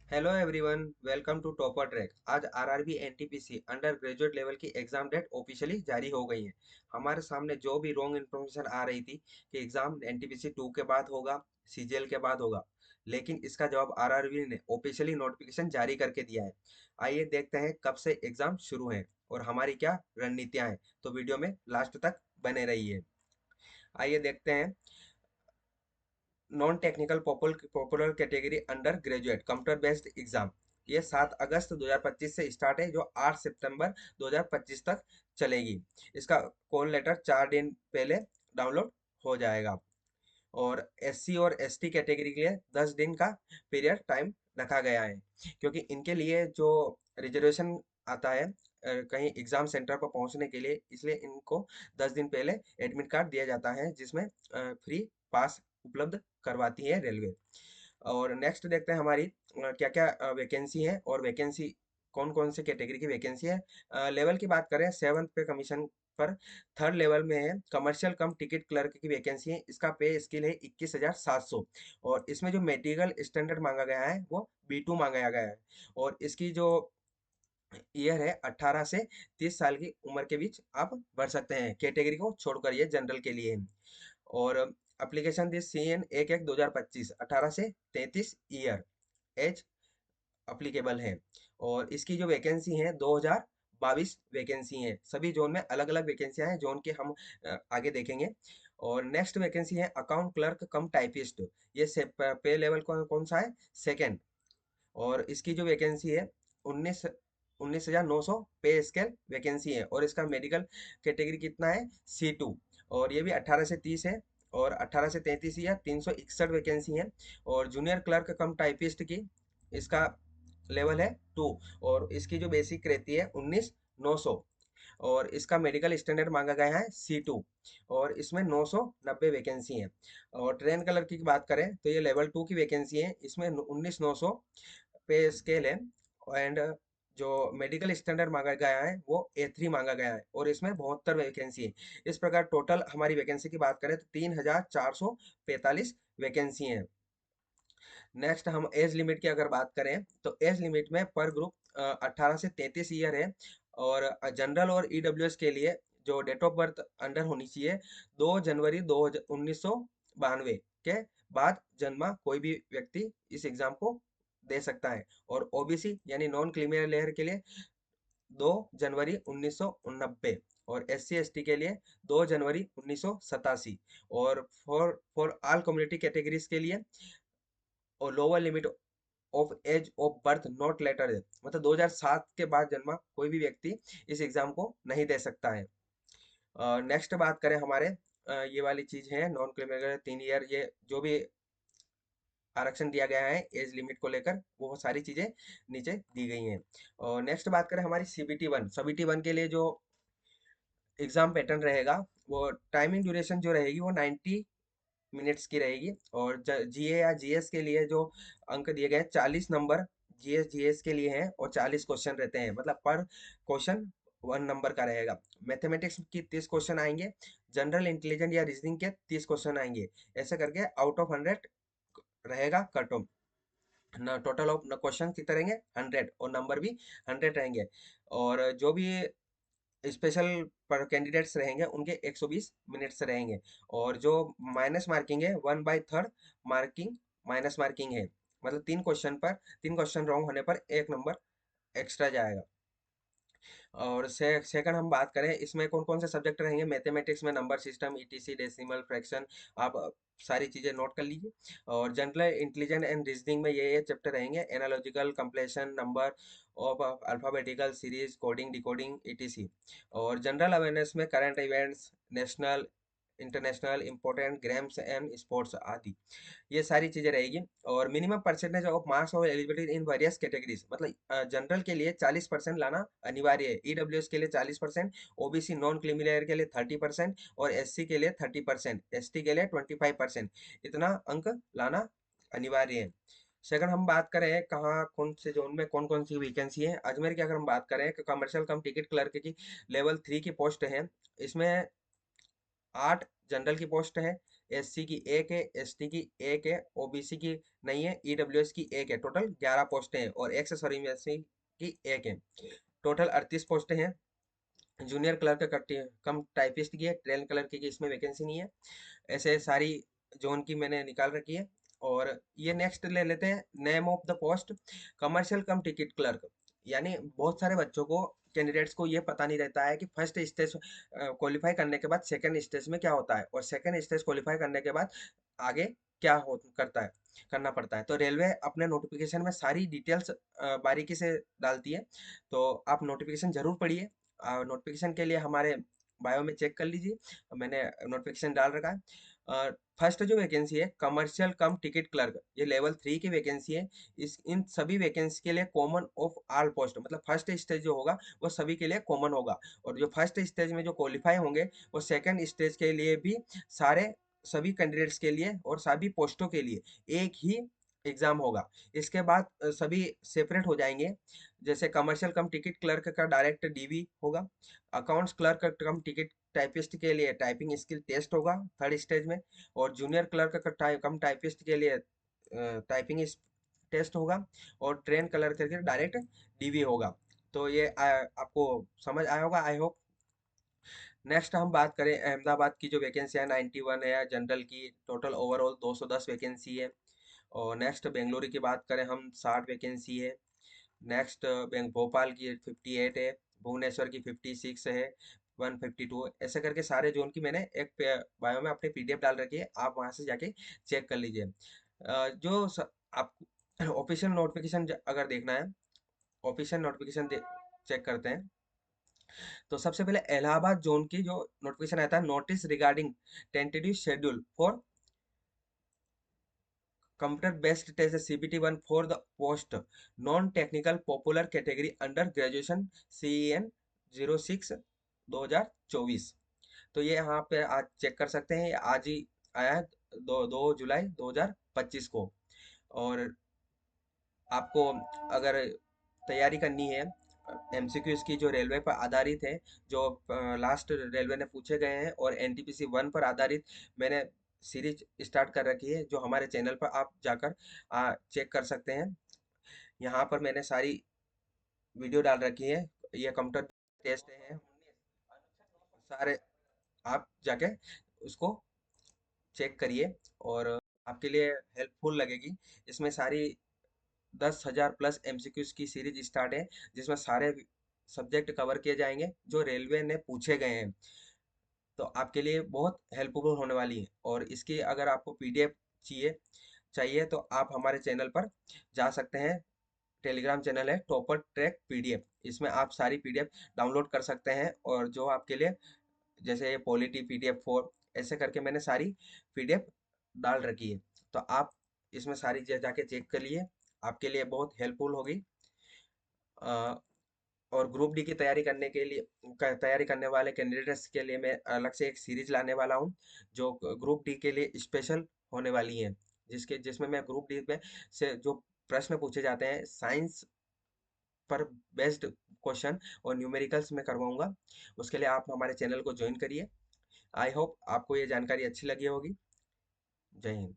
Hello everyone, welcome to topper track. आज RRB NTPC under graduate level की exam date officially जारी हो गई है। हमारे सामने जो भी रॉन्ग इन्फॉर्मेशन आ रही थी कि एग्जाम एनटीपीसी 2 के बाद होगा, सीजीएल के बाद होगा, लेकिन इसका जवाब आरआरबी ने ऑफिशियली नोटिफिकेशन जारी करके दिया है। आइए देखते हैं कब से एग्जाम शुरू है और हमारी क्या रणनीतियां हैं। तो वीडियो में लास्ट तक बने रहिए। आइए देखते हैं। Non technical popular category under graduate computer based exam, ये 7 अगस्त 2025 से स्टार्ट है, जो 8 सितंबर 2025 तक चलेगी। इसका कॉल लेटर 4 दिन पहले डाउनलोड हो जाएगा। और एससी और एसटी कैटेगरी के लिए 10 दिन का पीरियड टाइम रखा गया है, क्योंकि इनके लिए जो रिजर्वेशन आता है कहीं एग्जाम सेंटर पर पहुंचने के लिए, इसलिए इनको 10 दिन पहले एडमिट कार्ड दिया जाता है, जिसमें फ्री पास उपलब्ध करवाती है रेलवे। और नेक्स्ट देखते हैं हमारी क्या क्या वैकेंसी है और वैकेंसी कौन कौन से कैटेगरी की वैकेंसी है। लेवल की बात करें, 7th पे कमीशन पर 3rd लेवल में है कमर्शियल कम टिकट क्लर्क की वैकेंसी है। इसका पे स्केल है 21,700 और इसमें जो मेडिकल स्टैंडर्ड मांगा गया है वो B2 मांगा गया है। और इसकी जो ईयर है 18 से 30 साल की उम्र के बीच आप भर सकते हैं, कैटेगरी को छोड़कर, ये जनरल के लिए है। और एप्लीकेशन दिस CN 1/1/2025 18 से 33 ईयर एज अप्लीकेबल है। और इसकी जो वैकेंसी है 2022 वैकेंसी है। सभी जोन में अलग अलग वैकेंसियां हैं, जोन के हम आगे देखेंगे। और नेक्स्ट वैकेंसी है अकाउंट क्लर्क कम टाइपिस्ट। ये पे लेवल कौन सा है? सेकेंड। और इसकी जो वैकेंसी है 19,900 पे स्केल वैकेंसी है। और इसका मेडिकल कैटेगरी कितना है? C2। और ये भी 18 से 30 है। और 18 से 33 या 361 वैकेंसी है। और जूनियर क्लर्क कम टाइपिस्ट की इसका लेवल है 2। और इसकी जो बेसिक रहती है 19,900। और इसका मेडिकल स्टैंडर्ड मांगा गया है C2। और इसमें 990 वैकेंसी है। और ट्रेन कलर की बात करें तो ये लेवल 2 की वैकेंसी है, इसमें 19,900 पे स्केल है। एंड जो मेडिकल स्टैंडर्ड मांगा गया है वो A3 मांगा गया है, और इसमें 72 वैकेंसी है। इस प्रकार टोटल हमारी वैकेंसी की बात करें तो 3,445 वैकेंसी है। नेक्स्ट हम एज लिमिट की अगर बात करें तो एज लिमिट में पर ग्रुप 18 से 33 ईयर है। और जनरल और EWS के लिए जो डेट ऑफ बर्थ अंडर होनी चाहिए 2 जनवरी 1992 के बाद जन्मा कोई भी व्यक्ति इस एग्जाम को दे सकता है। और OBC यानी नॉन क्रीमियल लेयर के लिए 2 जनवरी 1989। और SC ST के लिए 2 जनवरी 1987। और फॉर ऑल कम्युनिटी कैटेगरीज के लिए और lower limit of age of birth not later है, मतलब 2007 के बाद जन्मा कोई भी व्यक्ति इस एग्जाम को नहीं दे सकता है। नेक्स्ट बात करें हमारे ये वाली चीज है नॉन क्रिमिनल 3 ईयर, ये जो भी आरक्षण दिया गया है एज लिमिट को लेकर, वो सारी चीजें नीचे दी गई हैं। और नेक्स्ट बात करें हमारी CBT 1 के लिए जो एग्जाम पैटर्न रहेगा, वो टाइमिंग ड्यूरेशन जो रहेगी वो 90 मिनट्स की रहेगी। और GA या GS के लिए जो अंक दिए गए हैं 40 नंबर GS के लिए हैं, और 40 क्वेश्चन रहते हैं, मतलब पर क्वेश्चन 1 नंबर का रहेगा। मैथमेटिक्स की 30 क्वेश्चन आएंगे। जनरल इंटेलिजेंस या रीजनिंग के 30 क्वेश्चन आएंगे। ऐसे करके आउट ऑफ 100 रहेगा कट ऑफ ना। टोटल ऑफ क्वेश्चन कितने रहेंगे? 100, और नंबर भी 100 रहेंगे। और जो भी स्पेशल पर कैंडिडेट्स रहेंगे उनके 120 मिनट्स रहेंगे। और जो माइनस मार्किंग है 1/3 मार्किंग माइनस मार्किंग है, मतलब 3 क्वेश्चन रॉन्ग होने पर 1 नंबर एक्स्ट्रा जाएगा। और सेकंड हम बात करें इसमें कौन कौन से सब्जेक्ट रहेंगे। मैथमेटिक्स में number system, ETC, decimal, fraction, आप सारी चीजें नोट कर लीजिए। और जनरल इंटेलिजेंस एंड रीजनिंग में ये चैप्टर रहेंगे, analogical completion, number of alphabetical series, coding, decoding, ETC। और जनरल अवेयरनेस में current events, national international important games and sports आदि, ये सारी चीजें रहेगी। और मिनिमम परसेंटेज ऑफ मार्क्स और एलिजिबिलिटी इन वेरियस कैटेगरीज, मतलब जनरल के लिए 40% लाना अनिवार्य है, EWS के लिए 40%, OBC नॉन क्रीमी लेयर के लिए 30%, और SC के लिए 30%, ST के लिए 25%, इतना अंक लाना अनिवार्य है। सेकंड हम बात करें कहाँ कौन से जोन में कौन कौन सी वैकेंसी है। अजमेर की अगर हम बात करें कमर्शियल कम टिकट क्लर्क की लेवल 3 की पोस्ट है। इसमें 8 जनरल की पोस्ट है, SC की एक है, ST की एक है, OBC की नहीं है, EWS की एक है। टोटल 11 पोस्टें हैं और एक्स सर्विस की एक है। टोटल 38 पोस्टें हैं। जूनियर क्लर्क कम टाइपिस्ट की है, ट्रेन क्लर्क की इसमें वैकेंसी नहीं है। ऐसे सारी जोन की मैंने निकाल रखी है। और ये नेक्स्ट ले लेते हैं, name of the post commercial come ticket clerk. यानी बहुत सारे बच्चों को, कैंडिडेट्स को ये पता नहीं रहता है कि फर्स्ट स्टेज क्वालिफाई करने के बाद सेकंड स्टेज में क्या होता है और सेकंड स्टेज क्वालिफाई करने के बाद आगे क्या हो करता है, करना पड़ता है। तो रेलवे अपने नोटिफिकेशन में सारी डिटेल्स बारीकी से डालती है। तो आप नोटिफिकेशन जरूर पढ़िए। नोटिफिकेशन के लिए हमारे बायो में चेक कर लीजिए, मैंने नोटिफिकेशन डाल रखा है। फर्स्ट जो वैकेंसी है कमर्शियल कम टिकट क्लर्क, ये लेवल 3 की वैकेंसी है। इस इन सभी वैकेंसी के लिए कॉमन ऑफ ऑल पोस्ट, मतलब फर्स्ट स्टेज जो होगा वो सभी के लिए कॉमन होगा। और जो फर्स्ट स्टेज में जो क्वालिफाई होंगे वो सेकंड स्टेज के लिए भी सारे सभी कैंडिडेट्स के लिए और सभी पोस्टों के लिए एक ही एग्जाम होगा। इसके बाद सभी सेपरेट हो जाएंगे। जैसे कमर्शियल कम टिकट क्लर्क का डायरेक्ट DV होगा। अकाउंट्स क्लर्क कम टिकट टाइपिस्ट के लिए टाइपिंग स्किल टेस्ट होगा थर्ड स्टेज में। और जूनियर क्लर्क का कम टाइपिस्ट के लिए टाइपिंग टेस्ट होगा। और ट्रेन क्लर्क के डायरेक्ट DV होगा। तो ये आपको समझ आया होगा आई होप। नेक्स्ट हम बात करें अहमदाबाद की जो वैकेंसी है 91 है जनरल की, टोटल ओवरऑल 210 वैकेंसी है। और नेक्स्ट बेंगलुरु की बात करें हम 60 वैकेंसी है। नेक्स्ट बैंक भोपाल की 58 है। भुवनेश्वर की 56 है। 152 ऐसे करके सारे जोन की मैंने एक बायो में अपनी PDF डाल रखी है, आप वहां से जाके चेक कर लीजिए। आप ऑफिशियल नोटिफिकेशन अगर देखना है, ऑफिशियल नोटिफिकेशन चेक करते हैं। तो सबसे पहले इलाहाबाद जोन की जो नोटिफिकेशन आता है, notice regarding tentative schedule for computer based test CBT 1 for the post non technical popular category under graduation CEN 06/2024। तो ये यहाँ पे आज चेक कर सकते हैं, ये आज ही आया है, 2 जुलाई 2025 को। और आपको अगर तैयारी करनी है MCQs की जो रेलवे पर आधारित है, जो लास्ट रेलवे ने पूछे गए हैं, और NTPC 1 पर आधारित मैंने सीरीज स्टार्ट कर रखी है, जो हमारे चैनल पर आप जाकर चेक कर सकते हैं। यहाँ पर मैंने सारी वीडियो डाल रखी है। ये कंप्यूटर टेस्ट है सारे, आप जाके उसको चेक करिए और आपके लिए हेल्पफुल लगेगी। इसमें सारी 10,000 प्लस MCQs की सीरीज स्टार्ट है, जिसमें सारे सब्जेक्ट कवर किए जाएंगे जो रेलवे ने पूछे गए हैं। तो आपके लिए बहुत हेल्पफुल होने वाली है। और इसकी अगर आपको PDF चाहिए चाहिए तो आप हमारे चैनल पर जा सकते हैं। टेलीग्राम चैनल है टॉपर ट्रैक PDF, इसमें आप सारी PDF डाउनलोड कर सकते हैं। और जो आपके लिए जैसे पॉलिटी PDF 4 ऐसे करके मैंने सारी PDF डाल रखी है। तो आप इसमें सारी चीज़ जाके चेक कर लिए, आपके लिए बहुत हेल्पफुल होगी। अ, और ग्रुप डी की तैयारी करने के लिए, तैयारी करने वाले कैंडिडेट्स के लिए मैं अलग से एक सीरीज लाने वाला हूँ, जो ग्रुप डी के लिए स्पेशल होने वाली है। जिसमें मैं ग्रुप डी में से जो प्रश्न पूछे जाते हैं साइंस पर बेस्ड क्वेश्चन और न्यूमेरिकल्स में करवाऊंगा। उसके लिए आप हमारे चैनल को ज्वाइन करिए। आई होप आपको ये जानकारी अच्छी लगी होगी। जय हिंद।